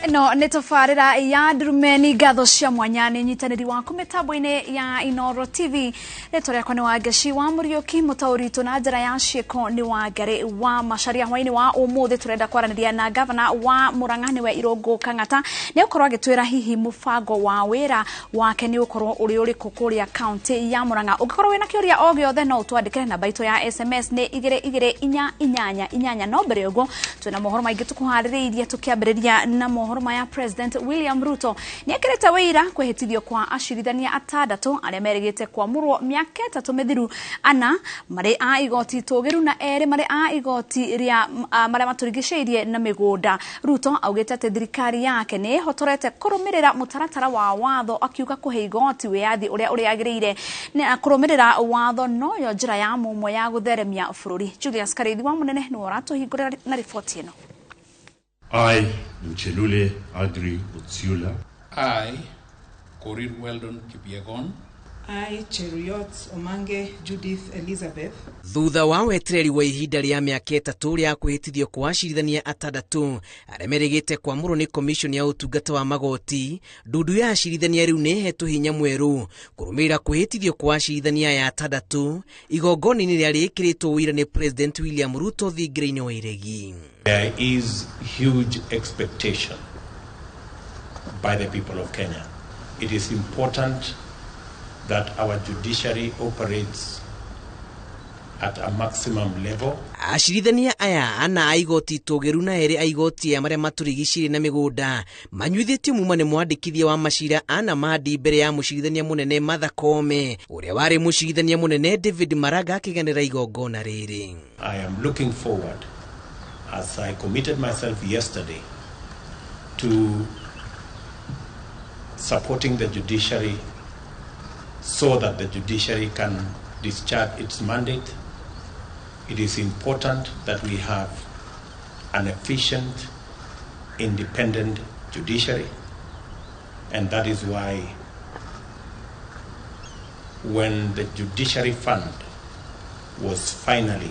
No netofarira ya Drumeni gatho cia mwanya ni nyitaniri waku mitambo-ini ya Inoro TV neto yakwa ni Wagashi wa Muriuki mutauritu na njira ya cieko ni Wangari wa Macharia hwaini wa umuthi turenda kwaraniria na gavana wa Murang'a niwe Irungu Kang'ata ni ukorwo agitwira hihi mubango wa wira wake ni ukorwo uri kukuria county ya Murang'a ugikorwo wina kiuria o giothe no utwandikire na baito ya SMS ni 2288 no mbere ugo twina mohoro maingi tukuhaririirie tukiambiriria na mohoro ya President William Ruto ni ekirete wira kwehitithio kwa acirithania atandatu aria merigite kwamurwo miaka 3 mithiru ana mari a igoti tugiru na eri mari a igoti ria mari maturigiceirie na migunda. Ruto augite ati thirikari yake ni hotorete kurumirira mutaratara wa watho akiuga kuhe igoti wiathi uria uriagirire ni kurumirira watho no yo njira ya mumwe ya gutheremia bururi. Julius Karithi wa munene ni waratuhingurira na ripoti ino. I, Mchelule Agri Utsiula. I, Korir Weldon Kipyegon. I, Cheruiyot Omange Judith Elizabeth. Thutha wa wetereri wa ihinda ria miaka 3 ria kwihitithio kwa acirithania atandatu aria merigite kwamurwo ni commission ya utungata wa magoti, ndundu ya acirithania riu ni hetwo hinya mweru kurumira kwihitithio kwa acirithania ya atandatu igongoni-ini ria rikiritwo wira ni President William Ruto thingira-ini wa iregi. There is huge expectation by the people of Kenya. It is important that our judiciary operates at a maximum level. Acirithania aya ana aigoti tugiru na eri aigoti ya maria maturigicire na migunda manyuithitio muma ni mwandikithia wa macira ana madi mbere ya mucirithania munene Martha Koome uria wari mucirithania munene David Maraga akiganira igongona riri. I am looking forward, as I committed myself yesterday, to supporting the judiciary so that the judiciary can discharge its mandate. It is important that we have an efficient, independent judiciary, and that is why when the judiciary fund was finally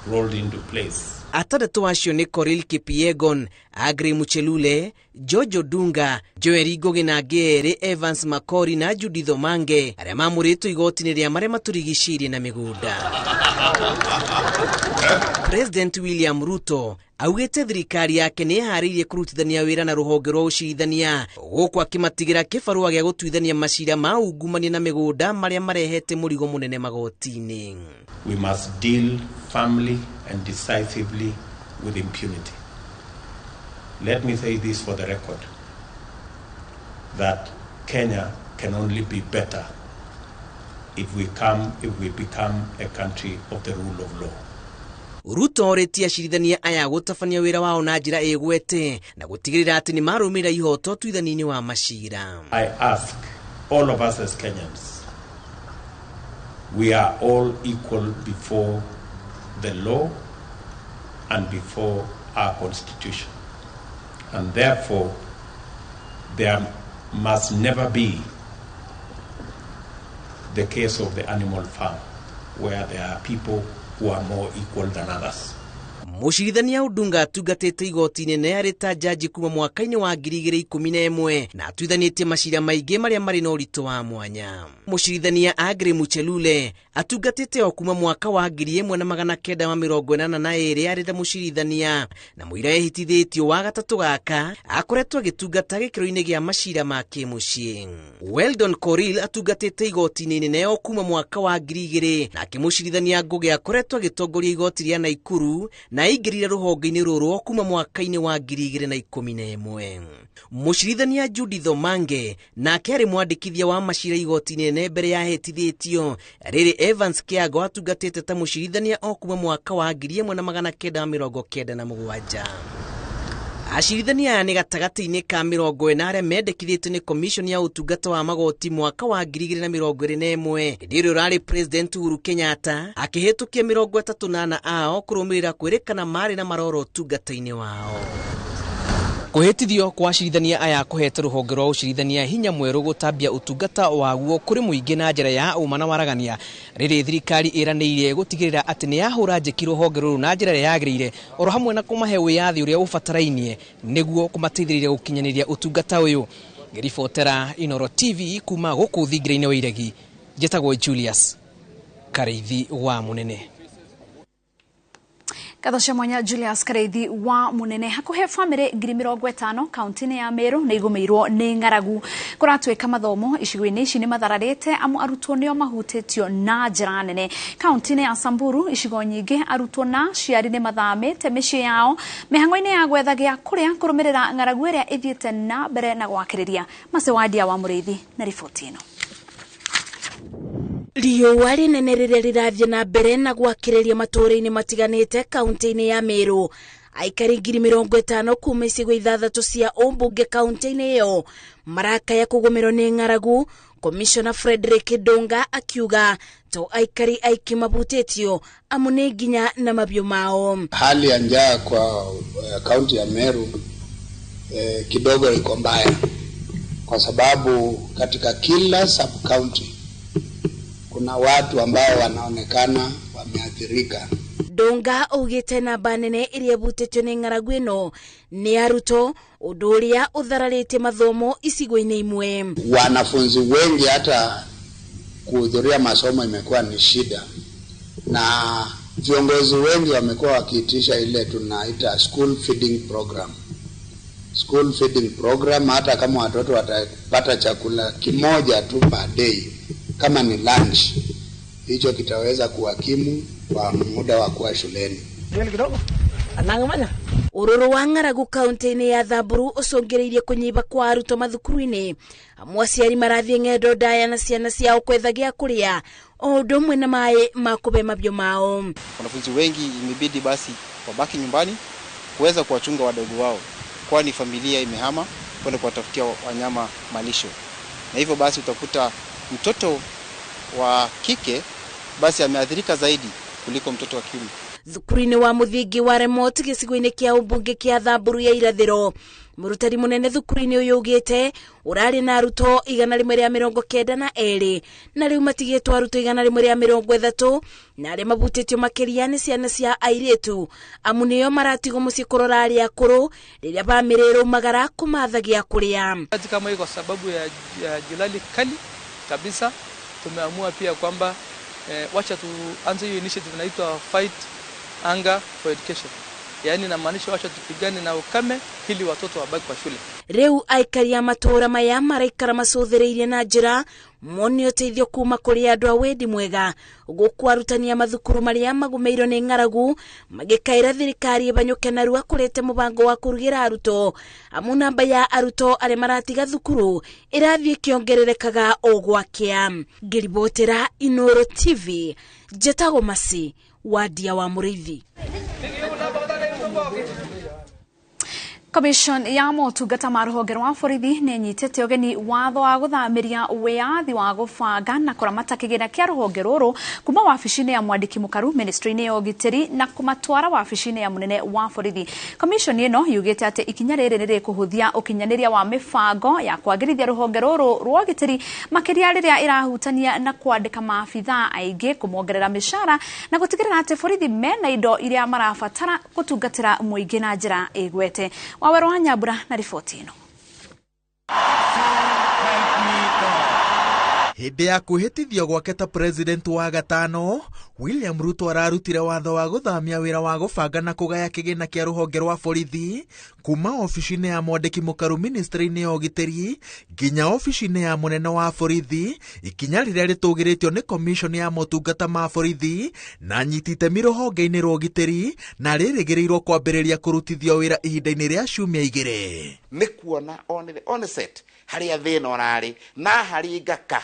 rolled into place, atandatu acio ni Korir Kipyegon, Agri Mchelule, Jojo Dunga, Joel Ngugi na Ngeri, Evans Makori na Judith Omange aria mamuritwo igoti-ini ria maria maturigicirie na migunda. President William Ruto augite thirikari yake ni haririe kurutithania wira na ruhonge rwa ucirithania guku akimatigira kibarua gia gutuithania macira ma ungumania na migunda maria marehete murigo munene magoti-ini. We must deal firmly and decisively with impunity. Let me say this for the record, that Kenya can only be better if we become a country of the rule of law. Ruto oreti acirithania aya gutafania wira wao na njira igwete na gutigirira ati ni marumira ihoto tuithani-ini wa macira. I ask all of us as Kenyans, we are all equal before the law and before our constitution, and therefore there must never be the case of the animal farm where there are people who are more equal than others. Mucirithania Odunga atugatite igoti-ini ne arita jaji kuma mwaka-ini wa 2011 na atuithanitie macira maingi maria mari na uritu wa mwanya. Mucirithania Agri Mchelule atugatite o kuma mwaka wa 1982 arita mucirithania na muira ehitithitio wa gatatu gaka akoretwo agitungata gikiro-ini gia macira ma kimucii. Weldon Korir atugatite igoti-ini ne o kuma mwaka wa 2000 na akimucirithania Ngugi akoretwo agitongoria igoti ria Naikuru na ingirire ruhonge-ini ruru kuma mwaka-ini wa 2011. Mucirithania Judith Omange nake ari mwandikithia wa macira igoti-ini ne mbere ya hetithitio riri Evans Kiago atugatite ta mucirithania o kuma mwaka wa 1997. Acirithania aya ni gatagati-ini ka 40 aria mendekithitio ni commission ya utungata wa magoti mwaka wa 2021 riri urari President Uhuru Kenyatta akihitukia 38 ao kurumirira kwirikana mari na maroro utungata-ini wao. Kuhetithio kwa acirithania aya kuhete ruhonge rwa ucirithania hinya mweru gutambia utungata waguo kuri muingi na njira ya uma na waragania riri thirikari iraniire gutigirira ati ni yahura njeki ruhonge ruru na njira yagirire oro hamwe na kumahe wiyathi uria ubatarainie niguo kumateithiriria gukinyaniria utungata uyu. Ngiribotera Inoro TV kuma guku thingiraine wa Iregi, njitagwo Julius Kareithi wa Munene. Kadosha mwanya Julius Kareithi wa Munene. Hakuhe family 50 kaunti ya Meru na igumirwo ni ngaragu kuratweka mathomo icigo-ini ici ni mathararite amu arutwo nio mahutetio na njira nene. Kaunti ya Samburu icigo nyingi arutwo na ciari ni mathamite micii yao mihango-ini ya gwetha gia kuria kurumirira ngaragu iria ithiete na mbere na gwakiriria. Masewadia wa Muriithi na riboti ino. Riũa rinene rĩrĩa rĩrathiĩ na mbere na gwakĩrĩria matũũra-inĩ matiganĩte kaunti-inĩ ya Meru. Aikari 50 kuma icigo 6 cia ũmbunge kaunti-inĩ ĩyo marakaya kũgũmĩrwo nĩ ng'aragu. Commissioner Frederick Ndunga akiuga to aikari aiki mabutĩtio amu nĩ nginya na mabiũ mao. Hali ya njaa kwa kaunti ya Meru kidogo iko mbaya kwa sababu katika kila sub county kuna watu ambao wanaonekana wameathirika. Ndunga augite namba nene iria butĩtio nĩ ng'aragu ĩno nĩ arutwo ũndũ ũrĩa ũthararĩte mathomo icigo-inĩ imwe. Wanafunzi wengi hata kuhudhuria masomo imekuwa ni shida, na viongozi wengi wamekuwa wakiitisha ile tunaita school feeding program. School feeding program, hata kama watoto watapata chakula kimoja tu per day kama ni lunch, hicho kitaweza kuwakimu kwa muda wa kuwa shuleni. Ururu wa ng'aragu kaunti-inĩ ya Samburu ũcũngĩrĩirie kũnyiba kwa arutwo mathukuru-inĩ. Amwe aciari marathiĩ ng'endo ndaya na ciana ciao kwetha gĩa kũrĩa o ũndũ ũmwe na maĩ ma kũbe mabiũ mao. Wanafunzi wengi imebidi basi wabaki nyumbani kuweza kuwachunga wadogo wao, kwani familia imehama kwenda kuwatafutia wanyama malisho, na hivyo basi utakuta mtoto wa kike basi ameathirika zaidi kuliko mtoto wa kiume. Thukuru-inĩ wa muthingi wa remote gĩcigo-inĩ kĩa ũmbunge kĩa Samburu ya irathĩro, mũrutani mũnene thukuru-inĩ ũyũ ugĩte ũrarĩ na arutwo 192 na rĩu matigĩtwo arutwo 130 na arĩa mabutĩtio makĩria nĩ ciana cia airĩtu amu nĩo maratigwo mũciĩ kũrora arĩa akũrũ rĩrĩa bamĩrĩ ĩraumagara kũmatha gĩa kũrĩa. Kama kwa sababu ya jilali kali kabisa tumeamua pia kwamba wacha tuanze hiyo initiative inaitwa Fight Hunger for Education. Yaani inamaanisha wacha tupigane na ukame ili watoto wabaki kwa shule. Rĩu aikari a matũũra maya maraikara macũthĩrĩirie na njĩra mone ũteithio kuma kũrĩ andũ a wendi mwega gũkũ arutani a mathukuru marĩa magũmĩirwo nĩ ng'aragu magĩkaĩra thirikari ĩbanyũke narua kũrĩte mũbango wa kũrugĩra arutwo amu namba ya arutwo arĩa maratiga thukuru ĩrathiĩ ĩkĩongererekaga o gwakĩa. Ngĩribotera Inoro TV, njĩtagwo Masi Wadia wa Muriithi. Commission ya motungata ma ruhonge rwa borithi nĩ nyitĩte ũgeni watho wa gũthamiria wĩyathi wa gũbanga na kũramata kĩgĩna kĩa ruhonge rũrũ kuma wabici-inĩ ya mwandĩki mũkaru ministry-inĩ ya ũgitĩri na kũmatwara wabici-inĩ ya mũnene wa borithi. Commission ĩno yugĩte atĩ ikinya rĩrĩ nĩ rĩkũhũthia ũkinyanĩria wa mĩbango ya kwagĩrithia ruhonge rũrũ rwa ũgitĩri makĩria rĩrĩa ĩrahutania na kwandĩka maabitha aingĩ, kũmongerera mĩcara na gũtigĩrĩra atĩ borithi mena indo iria marabatara gũtungatĩra mũingĩ na njĩra ĩgwete. Waweru wa Nyambura na riboti ino. Hĩndĩ ya kwĩhĩtithio gwake ta president wa gatano, William Ruto ararutire watho wa gũthamia wĩra wa gũbanga na kũgaya kĩgĩna kĩa rũhonge rwa borithi kuma ofici-inĩ ya mwandĩki mũkaru ministry-inĩ ya ũgitĩri nginya ofici-inĩ ya mũnene wa borithi, ikinya rĩrĩa rĩtũgĩrĩtio nĩ commission ya motungata ma borithi na nyiti itemi rũhonge-inĩ rwa ũgitĩri na rĩrĩgĩrĩirwo kwambĩrĩria kũrutithio wĩra ihinda-inĩ rĩa ciumia 2. Nĩ kuona on set harĩa thĩna ũrarĩ na harĩ ngaka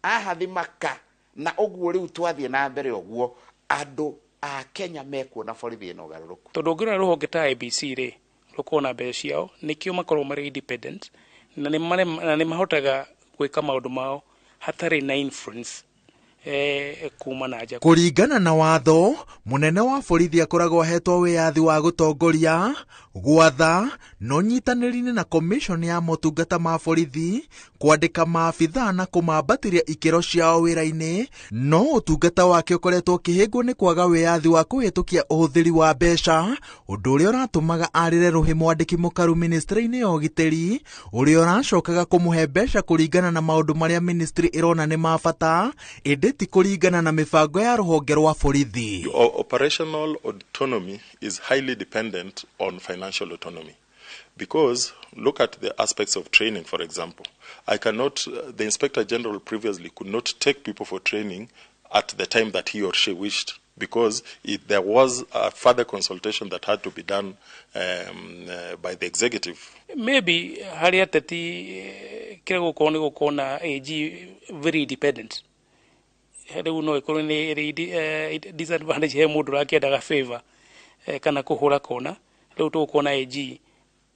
ahathimaka na ũguo rĩu twathiĩ na mbere ũguo andũ a Kenya mekuona borithi ĩno garũrũku. Tondũ ngĩrora rũhonge ta IBC rĩ rũkona mbeca ciao nĩkĩo makorwo marĩ independent na nĩ mahotaga gwĩka maũndũ mao hatarĩ na influence kuma na nja. Kũringana na watho, mũnene wa borithi akoragwo ahetwo wĩyathi wa gũtongoria, gwatha no nyitanĩri-inĩ na komishoni ya motungata ma borithi kwandĩka maabithaa na kũmambatĩria ikĩro ciao wĩra-inĩ, no ũtungata wake ũkoretwo ũkĩhĩngwo nĩ kwaga wĩyathi wa kũhĩtũkia ũhũthĩri wa mbeca, ũndũ ũrĩa ũratũmaga arĩre rũhĩ mwandĩki mũkaru ministry-inĩ ya ũgitĩri ũrĩa ũracokaga kũmũhe mbeca kũringana na maũndũ marĩa ministry ĩrona nĩ ma bata, ĩndĩ ti kũringana na mĩbango ya rũhonge rwa borithi. Operational autonomy is highly dependent on financial autonomy. Because look at the aspects of training, for example. The Inspector General previously could not take people for training at the time that he or she wished, because there was a further consultation that had to be done by the executive. Maybe haria teti kire gukona gukona AG very independent. Rĩu no ikorwo nĩ disadvantage he mũndũ rakĩendaga favor kana kũhũra kona. Rĩu tũkuona AG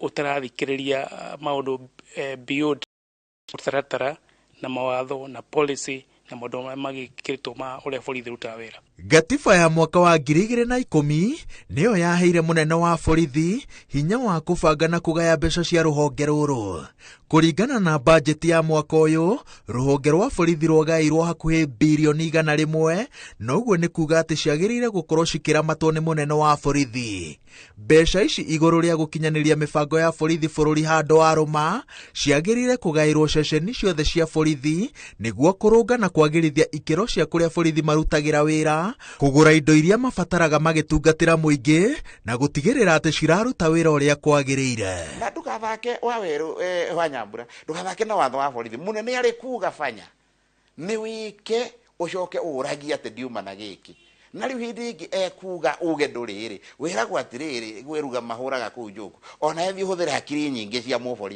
ũtarathikĩrĩria maũndũ beyond mũtaratara na mawatho na policy na maũndũ marĩa magĩkĩrĩtwo ma ũrĩa borithi rutaga wĩra. Gatiba ya mwaka wa 2010 nĩyo yaheire mũnene wa borithi hinya wa kũbanga na kũgaya mbeca cia rũhonge rũrũ. Kũringana na bajeti ya mwaka ũyũ, rũhonge rwa borithi rwagaĩirwo hakuhĩ birioni 100, noguo nĩ kuga atĩ ciagĩrĩire gũkorwo cikĩramatwo nĩ mũnene wa borithi. Mbeca ici igũrũ rĩa gũkinyanĩria mĩbango ya borithi bũrũri handũ wa rũma, ciagĩrĩire kũgaĩrwo ceceni ciothe cia borithi nĩguo kũrũnga na kwagĩrithia ikĩro cia kũrĩa borithi marutagĩra wĩra, kũgũra indo iria mabataraga magĩtungatĩra mũingĩ na gũtigĩrĩra atĩ ciraruta wĩra ũrĩa kwagĩrĩire. Na ndugathake wa werũ wa Nyambura, ndugathake na watho wa borithi. Munene arĩ kuga fanya nĩ wike ũcoke ũragia atĩ ndiuma na gĩkĩ. Na rĩu hĩndĩ ĩngĩ ekuga uge ndũrĩrĩ wĩragwo atĩrĩrĩ gwĩruga mahũraga kũu njoku, ona ethĩ ũhũthĩre hakiri nyingĩ cia mũborithi.